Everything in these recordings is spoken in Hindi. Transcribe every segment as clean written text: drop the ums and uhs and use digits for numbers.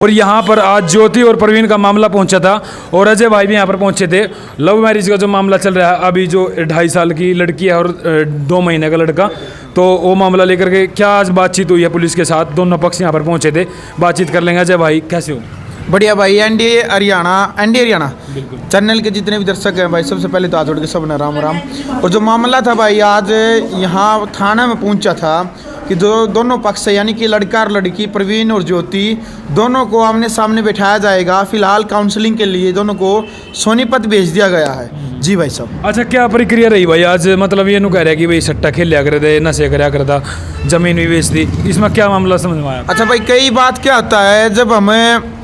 और यहाँ पर आज ज्योति और प्रवीण का मामला पहुंचा था और अजय भाई भी यहाँ पर पहुंचे थे। लव मैरिज का जो मामला चल रहा है, अभी जो 2.5 साल की लड़की है और 2 महीने का लड़का, तो वो मामला लेकर के क्या आज बातचीत हुई है पुलिस के साथ। दोनों पक्ष यहाँ पर पहुंचे थे, बातचीत कर लेंगे। अजय भाई कैसे हो? बढ़िया भाई। एनडीए हरियाणा चैनल के जितने भी दर्शक हैं भाई, सबसे पहले तो हाथ जोड़ के सब ने राम राम। और जो मामला था भाई, आज यहाँ थाना में पहुँचा था कि जो दोनों पक्ष है, यानी कि लड़का और लड़की प्रवीण और ज्योति, दोनों को आमने सामने बैठाया जाएगा। फिलहाल काउंसलिंग के लिए दोनों को सोनीपत भेज दिया गया है। जी भाई साहब। अच्छा, क्या प्रक्रिया रही भाई आज? मतलब ये नु कह रहा है कि भाई सट्टा खेल लिया करे थे, नशे कराया करता, जमीन भी बेच दी, इसमें क्या मामला समझ में आया? अच्छा भाई, कई बात क्या होता है, जब हमें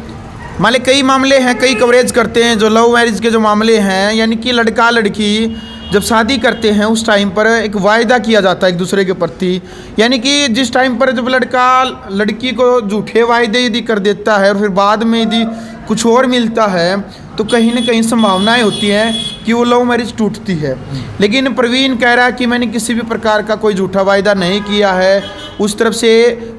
मान ली कई मामले हैं, कई कवरेज करते हैं जो लव मैरिज के जो मामले हैं, यानी कि लड़का लड़की जब शादी करते हैं उस टाइम पर एक वायदा किया जाता है एक दूसरे के प्रति। यानी कि जिस टाइम पर जब लड़का लड़की को झूठे वायदे यदि कर देता है और फिर बाद में यदि कुछ और मिलता है, तो कहीं ना कहीं संभावनाएं होती हैं कि वो लव मैरिज टूटती है। लेकिन प्रवीण कह रहा है कि मैंने किसी भी प्रकार का कोई झूठा वायदा नहीं किया है। उस तरफ से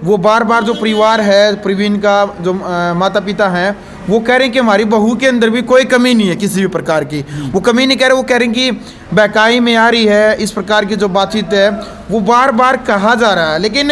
वो बार बार जो परिवार है, प्रवीण का जो माता पिता हैं, वो कह रहे हैं कि हमारी बहू के अंदर भी कोई कमी नहीं है किसी भी प्रकार की। वो कमी नहीं कह रहे, वो कह रहे हैं कि बहकाई में आ रही है। इस प्रकार की जो बातचीत है वो बार बार कहा जा रहा है। लेकिन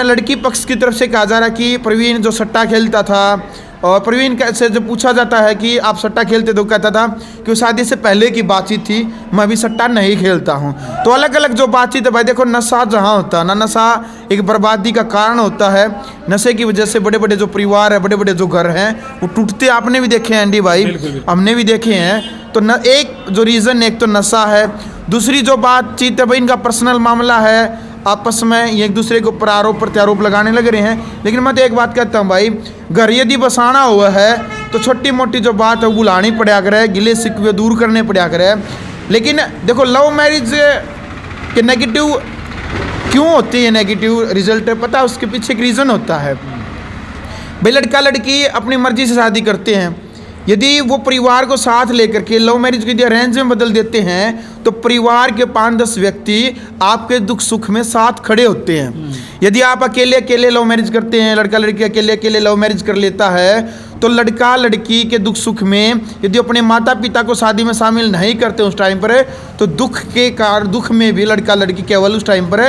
लड़की पक्ष की तरफ से कहा जा रहा है कि प्रवीण जो सट्टा खेलता था, और प्रवीण से जब पूछा जाता है कि आप सट्टा खेलते, तो कहता था कि वो शादी से पहले की बातचीत थी, मैं भी सट्टा नहीं खेलता हूँ। तो अलग अलग जो बातचीत है भाई, देखो नशा जहाँ होता है ना, नशा एक बर्बादी का कारण होता है। नशे की वजह से बड़े बड़े जो परिवार है, बड़े बड़े जो घर हैं, वो टूटते आपने भी देखे हैं एंडी भाई, हमने भी देखे हैं। तो न एक जो रीज़न, एक तो नशा है, दूसरी जो बातचीत है भाई इनका पर्सनल मामला है, आपस में ये एक दूसरे के ऊपर आरोप प्रत्यारोप लगाने लग रहे हैं। लेकिन मैं तो एक बात कहता हूँ भाई, घर यदि बसाना हुआ है तो छोटी मोटी जो बात है वो बुलानी पड़ा करे, गिले शिकवे दूर करने पड़ा करे। लेकिन देखो लव मैरिज के नेगेटिव क्यों होती है, नेगेटिव रिजल्ट पता है, उसके पीछे एक रीज़न होता है भाई। लड़का लड़की अपनी मर्जी से शादी करते हैं, यदि वो परिवार को साथ लेकर के लव मैरिज के अरेंज में बदल देते हैं, तो परिवार के 5-10 व्यक्ति आपके दुख सुख में साथ खड़े होते हैं। यदि आप अकेले अकेले लव मैरिज करते हैं, लड़का लड़की अकेले अकेले लव मैरिज कर लेता है, तो लड़का लड़की के दुख सुख में यदि अपने माता पिता को शादी में शामिल नहीं करते उस टाइम पर, तो दुख के कारण दुख में भी लड़का लड़की केवल उस टाइम पर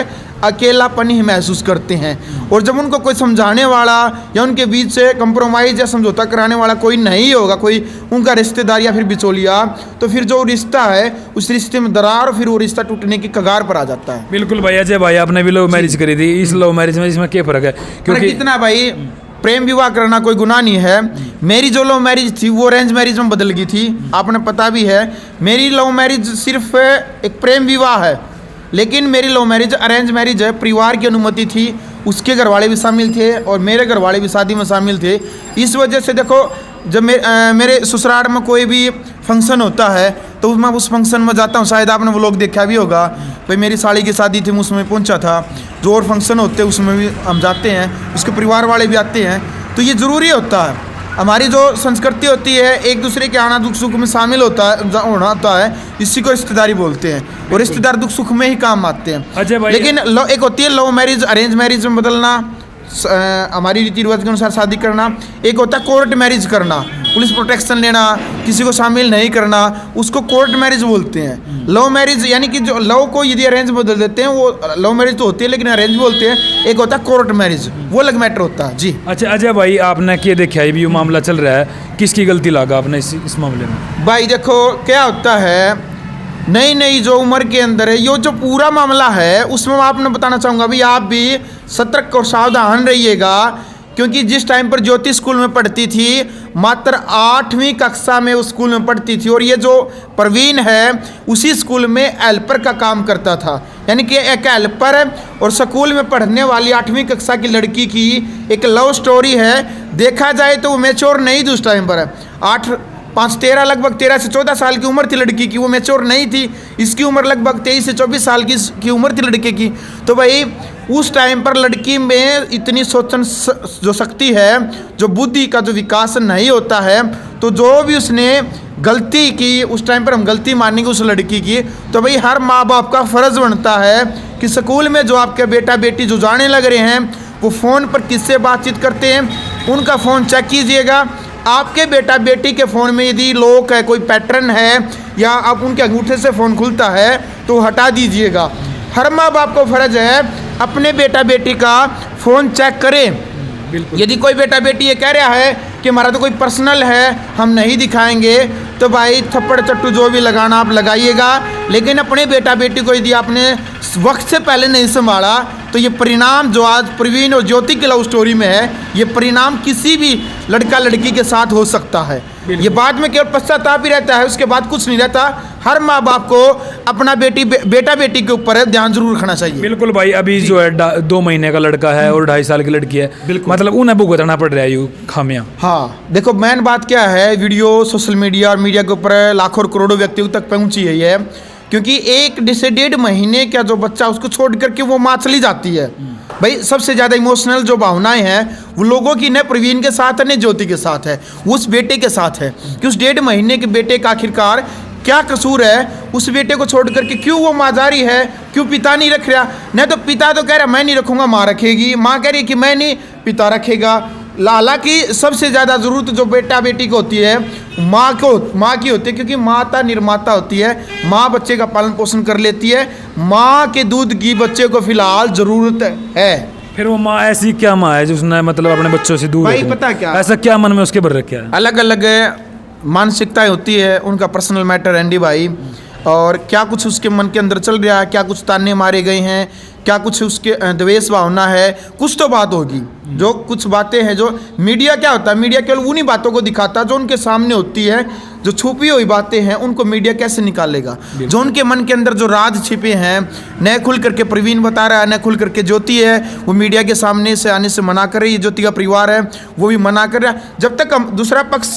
अकेलापन ही महसूस करते हैं। और जब उनको कोई समझाने वाला या उनके बीच से कंप्रोमाइज़ या समझौता कराने वाला कोई नहीं होगा, कोई उनका रिश्तेदार या फिर बिचौलिया, तो फिर जो रिश्ता है उस रिश्ते में दरार और फिर वो रिश्ता टूटने की कगार पर आ जाता है। बिल्कुल भाई। अजय भाई, आपने भी लव मैरिज करी थी, इस लव मैरिज में इसमें क्या फ़र्क है? क्योंकि कितना भाई, प्रेम विवाह करना कोई गुनाह नहीं है। मेरी जो लव मैरिज थी वो अरेंज मैरिज में बदल गई थी, आपने पता भी है। मेरी लव मैरिज सिर्फ एक प्रेम विवाह है, लेकिन मेरी लव मैरिज अरेंज मैरिज है। परिवार की अनुमति थी, उसके घर वाले भी शामिल थे और मेरे घर वाले भी शादी में शामिल थे। इस वजह से देखो, जब मेरे ससुराल में कोई भी फंक्शन होता है तो मैं उस फंक्शन में जाता हूँ। शायद आपने वो लोग देखा भी होगा भाई, मेरी साली की शादी थी, मैं उसमें पहुँचा था। जो और फंक्शन होते हैं उसमें भी हम जाते हैं, उसके परिवार वाले भी आते हैं। तो ये ज़रूरी होता है, हमारी जो संस्कृति होती है, एक दूसरे के आना दुख सुख में शामिल होना होता है, इसी को रिश्तेदारी बोलते हैं। और रिश्तेदार दुख सुख में ही काम आते हैं। लेकिन एक होती है लव मैरिज अरेंज मैरिज में बदलना, हमारी रीति रिवाज के अनुसार शादी करना। एक होता है कोर्ट मैरिज करना, पुलिस प्रोटेक्शन लेना, किसी को शामिल नहीं करना, उसको कोर्ट मैरिज बोलते हैं। लव मैरिज यानी कि जो लव को यदि अरेंज बदल देते हैं, वो लव मैरिज तो होती है लेकिन अरेंज बोलते हैं। एक होता है कोर्ट मैरिज, वो अलग मैटर होता है। जी अच्छा अजय भाई, आपने क्या देखा है भी मामला चल रहा है, किसकी गलती लगा आपने इस मामले में? भाई देखो क्या होता है, नई नई जो उम्र के अंदर है, ये जो पूरा मामला है उसमें मैं आपने बताना चाहूँगा भी, आप भी सतर्क और सावधान रहिएगा। क्योंकि जिस टाइम पर ज्योति स्कूल में पढ़ती थी, मात्र 8वीं कक्षा में उस स्कूल में पढ़ती थी, और ये जो प्रवीण है उसी स्कूल में हेल्पर का काम करता था। यानी कि एक हेल्पर और स्कूल में पढ़ने वाली 8वीं कक्षा की लड़की की एक लव स्टोरी है। देखा जाए तो वो मैच्योर नहीं थी उस टाइम पर, 5-13 लगभग 13 से 14 साल की उम्र थी लड़की की, वो मैच्योर नहीं थी। इसकी उम्र लगभग 23 से 24 साल की उम्र थी लड़के की। तो भाई उस टाइम पर लड़की में इतनी सोचन जो शक्ति है, जो बुद्धि का जो विकास नहीं होता है, तो जो भी उसने गलती की उस टाइम पर हम गलती मानेंगे उस लड़की की। तो भाई हर माँ बाप का फ़र्ज़ बनता है कि स्कूल में जो आपके बेटा बेटी जो जाने लग रहे हैं, वो फ़ोन पर किससे बातचीत करते हैं, उनका फ़ोन चेक कीजिएगा। आपके बेटा बेटी के फ़ोन में यदि लॉक है, कोई पैटर्न है या आप उनके अंगूठे से फ़ोन खुलता है तो हटा दीजिएगा। हर माँ बाप को फ़र्ज है अपने बेटा बेटी का फ़ोन चेक करें। यदि कोई बेटा बेटी ये कह रहा है कि हमारा तो कोई पर्सनल है, हम नहीं दिखाएंगे, तो भाई थप्पड़ चट्टू जो भी लगाना आप लगाइएगा, लेकिन अपने बेटा बेटी को यदि आपने वक्त से पहले नहीं संभाला तो ये परिणाम जो आज प्रवीण और ज्योति की लव स्टोरी में है, ये परिणाम किसी भी लड़का लड़की के साथ हो सकता है। ये बाद में केवल पश्चाताप ही रहता है, उसके बाद कुछ नहीं रहता। हर माँ बाप को अपना बेटा बेटी के ऊपर ध्यान जरूर रखना चाहिए। बिल्कुल भाई, अभी जो है 2 महीने का लड़का है और 2.5 साल की लड़की है, मतलब उन्हें भुगतना पड़ रहा है यू खामियां। हाँ देखो, मेन बात क्या है, वीडियो सोशल मीडिया और मीडिया के ऊपर लाखों करोड़ों व्यक्तियों तक पहुंची है, क्योंकि 1 से 1.5 महीने का जो बच्चा उसको छोड़ करके वो माँ चली जाती है। भाई सबसे ज़्यादा इमोशनल जो भावनाएं हैं वो लोगों की न प्रवीण के साथ है न ज्योति के साथ है, वो उस बेटे के साथ है कि उस 1.5 महीने के बेटे का आखिरकार क्या कसूर है, उस बेटे को छोड़ करके क्यों वो माँ जा रही है, क्यों पिता नहीं रख रहा। नहीं तो पिता तो कह रहा मैं नहीं रखूँगा, माँ रखेगी, माँ कह रही कि मैं नहीं, पिता रखेगा। हालांकि सबसे ज़्यादा ज़रूरत जो बेटा बेटी को होती है माँ की होती है, क्योंकि माता निर्माता होती है। माँ बच्चे का पालन पोषण कर लेती है, माँ के दूध की बच्चे को फिलहाल ज़रूरत है। फिर वो माँ ऐसी क्या माँ है जिसने मतलब अपने बच्चों से दूर भाई पता क्या, ऐसा क्या मन में उसके भर रखा है? अलग अलग मानसिकताएं होती है, उनका पर्सनल मैटर एंडी भाई, और क्या कुछ उसके मन के अंदर चल रहा है, क्या कुछ ताने मारे गए हैं, क्या कुछ उसके द्वेष भावना है, कुछ तो बात होगी। जो कुछ बातें हैं, जो मीडिया क्या होता है, मीडिया केवल उन्हीं बातों को दिखाता जो उनके सामने होती है। जो छुपी हुई बातें हैं उनको मीडिया कैसे निकालेगा? जो उनके मन के अंदर जो राज छिपे हैं, न खुल करके प्रवीण बता रहा है, न खुल करके ज्योति है, वो मीडिया के सामने से आने से मना कर रही है। ज्योति का परिवार है वो भी मना कर रहा है। जब तक हम दूसरा पक्ष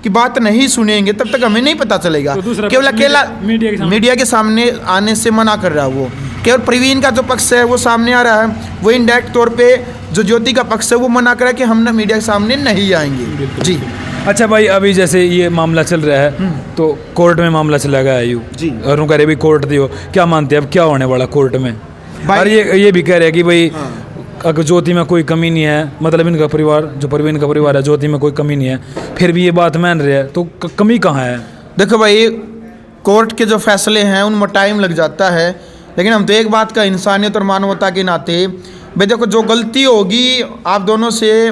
की बात नहीं सुनेंगे तब तक हमें नहीं पता चलेगा। तो केवल अकेला मीडिया के सामने आने से मना कर रहा है वो। केवल प्रवीण का जो पक्ष है वो सामने आ रहा है, वो इनडायरेक्ट तौर पे जो ज्योति का पक्ष है वो मना कर रहा है कि हम ना मीडिया के सामने नहीं आएंगे। जी अच्छा भाई, अभी जैसे ये मामला चल रहा है तो कोर्ट में मामला चला गया है यू जी, और उनका भी कोर्ट दियो, क्या मानते हैं अब क्या होने वाला कोर्ट में? और ये भी कह रहे हैं कि भाई अगर ज्योति में कोई कमी नहीं है, मतलब इनका परिवार जो प्रवीण का परिवार है, ज्योति में कोई कमी नहीं है, फिर भी ये बात मान रहे हैं, तो कमी कहाँ है? देखो भाई, कोर्ट के जो फैसले हैं उनमें टाइम लग जाता है, लेकिन हम तो एक बात का इंसानियत और मानवता के नाते भाई देखो, जो गलती होगी आप दोनों से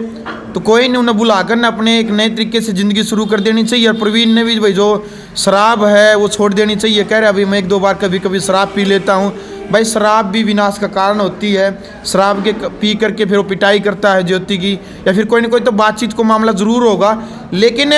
तो कोई नहीं, उन्हें बुलाकर ना अपने एक नए तरीके से ज़िंदगी शुरू कर देनी चाहिए। और प्रवीण ने भी भाई जो शराब है वो छोड़ देनी चाहिए। कह रहे अभी मैं 1-2 बार कभी शराब पी लेता हूँ। भाई शराब भी विनाश का कारण होती है। शराब के पी करके फिर वो पिटाई करता है ज्योति की, या फिर कोई ना कोई तो बातचीत को मामला ज़रूर होगा। लेकिन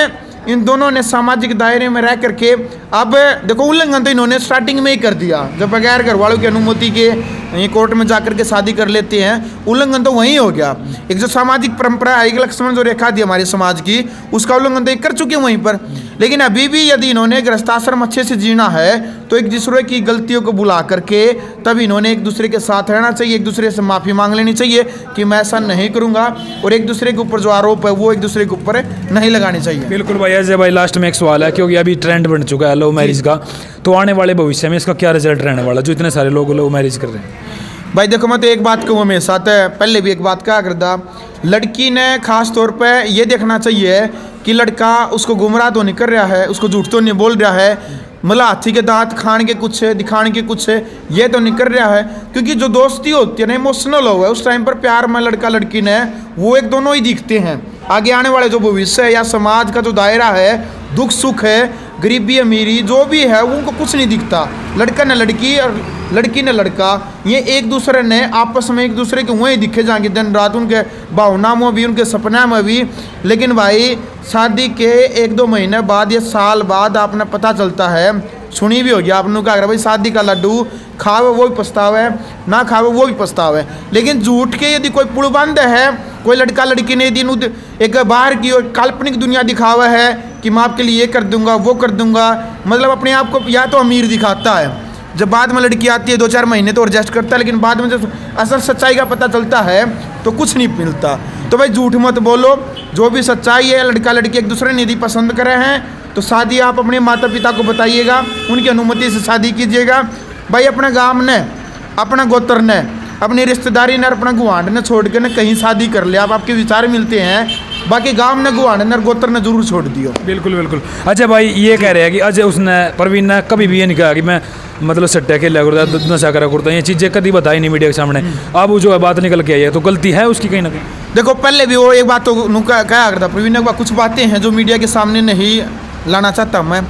इन दोनों ने सामाजिक दायरे में रह करके अब देखो, उल्लंघन तो इन्होंने स्टार्टिंग में ही कर दिया, जब बगैर घर वालों की अनुमति के ये कोर्ट में जाकर के शादी कर लेते हैं, उल्लंघन तो वहीं हो गया। एक जो सामाजिक परंपरा है, एक लक्ष्मण जो रेखा थी हमारे समाज की, उसका उल्लंघन तो कर चुके हैं वहीं पर। लेकिन अभी भी यदि इन्होंने गृहस्थाश्रम अच्छे से जीना है तो एक दूसरे की गलतियों को बुला करके तब इन्होंने एक दूसरे के साथ रहना चाहिए, एक दूसरे से माफ़ी मांग लेनी चाहिए कि मैं ऐसा नहीं करूँगा, और एक दूसरे के ऊपर जो आरोप है वो एक दूसरे के ऊपर नहीं लगाने चाहिए। बिल्कुल भाई। अजय भाई, लास्ट में एक सवाल है, क्योंकि अभी ट्रेंड बन चुका है लव मैरिज का, तो आने वाले भविष्य में इसका क्या रिजल्ट रहने वाला, जो इतने सारे लोग लव मैरिज कर रहे हैं? भाई देखो, मैं तो एक बात कहूँ हमेशा, पहले भी एक बात कहा करता, लड़की ने खास तौर पे ये देखना चाहिए कि लड़का उसको गुमराह तो नहीं कर रहा है, उसको झूठ तो नहीं बोल रहा है, मतलब हाथी के दांत खाने के कुछ है, दिखाने के कुछ है, ये तो नहीं कर रहा है। क्योंकि जो दोस्ती होती है ना, इमोशनल हो है, उस टाइम पर प्यार में लड़का लड़की ने वो एक दोनों ही दिखते हैं। आगे आने वाले जो भविष्य है या समाज का जो दायरा है, दुख सुख है, गरीबी अमीरी जो भी है, उनको कुछ नहीं दिखता। लड़का न लड़की और लड़की न लड़का, ये एक दूसरे ने आपस में एक दूसरे के वहीं दिखे जाएंगे दिन रात, उनके भावना में भी, उनके सपना में भी। लेकिन भाई शादी के 1-2 महीने बाद या साल बाद आपने पता चलता है, सुनी भी होगी आपने, कहा भाई शादी का लड्डू खावे वो भी पछतावा है, ना खावे वो भी पछतावा है। लेकिन झूठ के यदि कोई पुलबंद है, कोई लड़का लड़की ने दिन एक बाहर की और काल्पनिक दुनिया दिखावा है कि मैं आपके लिए ये कर दूंगा वो कर दूंगा, मतलब अपने आप को या तो अमीर दिखाता है। जब बाद में लड़की आती है 2-4 महीने तो एडजस्ट करता है, लेकिन बाद में जब असल सच्चाई का पता चलता है तो कुछ नहीं मिलता। तो भाई झूठ मत बोलो, जो भी सच्चाई है, लड़का लड़की एक दूसरे ने यदि पसंद करे हैं तो शादी आप अपने माता पिता को बताइएगा, उनकी अनुमति से शादी कीजिएगा। भाई अपने गांव ने, अपना गोत्र ने, अपनी रिश्तेदारी ने, अपना गुआंढ ने छोड़ के न कहीं शादी कर ले। आप आपके विचार मिलते हैं बाकी गांव ने गुआने नर गोत्र ने जरूर छोड़ दियो। बिल्कुल बिल्कुल। अजय भाई ये कह रहे हैं कि अजय उसने प्रवीण ने कभी भी ये नहीं कहा कि मैं मतलब सट्टा खेला करता नशा करा करता, ये चीज़ें कभी बताई नहीं मीडिया के सामने। अब वो जो है बात निकल के आई है, तो गलती है उसकी कहीं ना कहीं। देखो पहले भी वो एक बात तो कहा करता प्रवीण ने, कुछ बातें हैं जो मीडिया के सामने नहीं लाना चाहता मैं।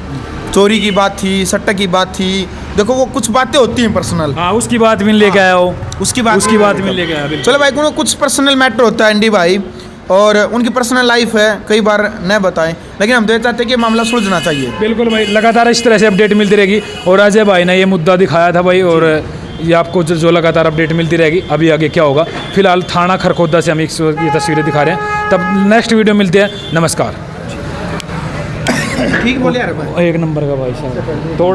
चोरी की बात थी, सट्टा की बात थी, देखो वो कुछ बातें होती हैं पर्सनल। हाँ उसकी बात भी लेके आया हो, उसकी बात भी लेके आया। चलो भाई कुछ पर्सनल मैटर होता है एनडी भाई, और उनकी पर्सनल लाइफ है, कई बार न बताएं, लेकिन हम तो चाहते हैं कि मामला सुलझना चाहिए। बिल्कुल भाई, लगातार इस तरह से अपडेट मिलती रहेगी। और अजय भाई ने ये मुद्दा दिखाया था भाई, और ये आपको जो लगातार अपडेट मिलती रहेगी। अभी आगे क्या होगा, फिलहाल थाना खरखोदा से हम ये तस्वीरें दिखा रहे हैं। तब नेक्स्ट वीडियो मिलते हैं, नमस्कार। ठीक बोले यार भाई, एक नंबर का भाई साहब तोड़